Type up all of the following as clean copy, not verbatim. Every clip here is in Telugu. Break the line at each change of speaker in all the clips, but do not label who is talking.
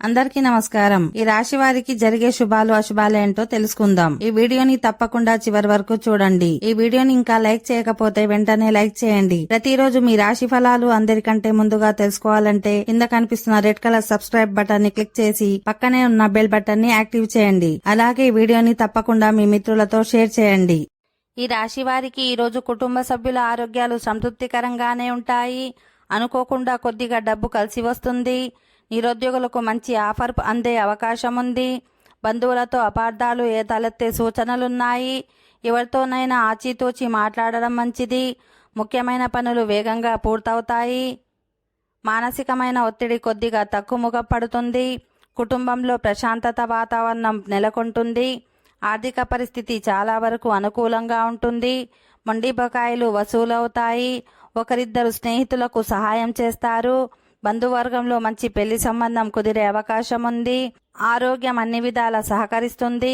అందరికీ నమస్కారం. ఈ రాశి వారికి జరిగే శుభాలు అశుభాలు ఏంటో తెలుసుకుందాం. ఈ వీడియోని తప్పకుండా చివరి వరకు చూడండి. ఈ వీడియోని ఇంకా లైక్ చేయకపోతే వెంటనే లైక్ చేయండి. ప్రతిరోజు మీ రాశి ఫలాలు అందరికంటే ముందుగా తెలుసుకోవాలంటే కింద కనిపిస్తున్న రెడ్ కలర్ సబ్స్క్రైబ్ బటన్ ని క్లిక్ చేసి పక్కనే ఉన్న బెల్ బటన్ ని యాక్టివ్ చేయండి. అలాగే ఈ వీడియోని తప్పకుండా మీ మిత్రులతో షేర్ చేయండి. ఈ రాశి వారికి ఈ రోజు కుటుంబ సభ్యుల ఆరోగ్యాలు సంతృప్తికరంగానే ఉంటాయి. అనుకోకుండా కొద్దిగా డబ్బు కలిసి వస్తుంది. నిరుద్యోగులకు మంచి ఆఫర్ అందే అవకాశం ఉంది. బంధువులతో అపార్థాలు తలెత్తే సూచనలున్నాయి. ఎవరితోనైనా ఆచితూచి మాట్లాడడం మంచిది. ముఖ్యమైన పనులు వేగంగా పూర్తవుతాయి. మానసికమైన ఒత్తిడి కొద్దిగా తక్కువగా పడుతుంది. కుటుంబంలో ప్రశాంతత వాతావరణం నెలకొంటుంది. ఆర్థిక పరిస్థితి చాలా వరకు అనుకూలంగా ఉంటుంది. మొండి బకాయిలు వసూలవుతాయి. ఒకరిద్దరు స్నేహితులకు సహాయం చేస్తారు. బంధువర్గంలో మంచి పెళ్లి సంబంధం కుదిరే అవకాశం ఉంది. ఆరోగ్యం అన్ని విధాల సహకరిస్తుంది.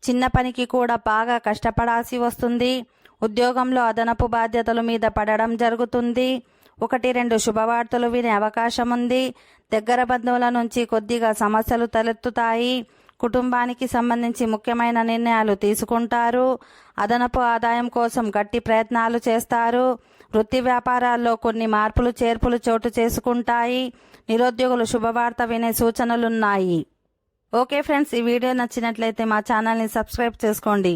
చిన్న పనికి కూడా బాగా కష్టపడాల్సి వస్తుంది. ఉద్యోగంలో అదనపు బాధ్యతల మీద పడడం జరుగుతుంది. 1-2 శుభవార్తలు వినే అవకాశం ఉంది. దగ్గర బంధువుల నుంచి కొద్దిగా సమస్యలు తలెత్తుతాయి. కుటుంబానికి సంబంధించి ముఖ్యమైన నిర్ణయాలు తీసుకుంటారు. అదనపు ఆదాయం కోసం గట్టి ప్రయత్నాలు చేస్తారు. వృత్తి వ్యాపారాల్లో కొన్ని మార్పులు చేర్పులు చోటు చేసుకుంటాయి. నిరుద్యోగులు శుభవార్త వినే సూచనలున్నాయి. ఓకే ఫ్రెండ్స్, ఈ వీడియో నచ్చినట్లయితే మా ఛానల్ని సబ్స్క్రైబ్ చేసుకోండి.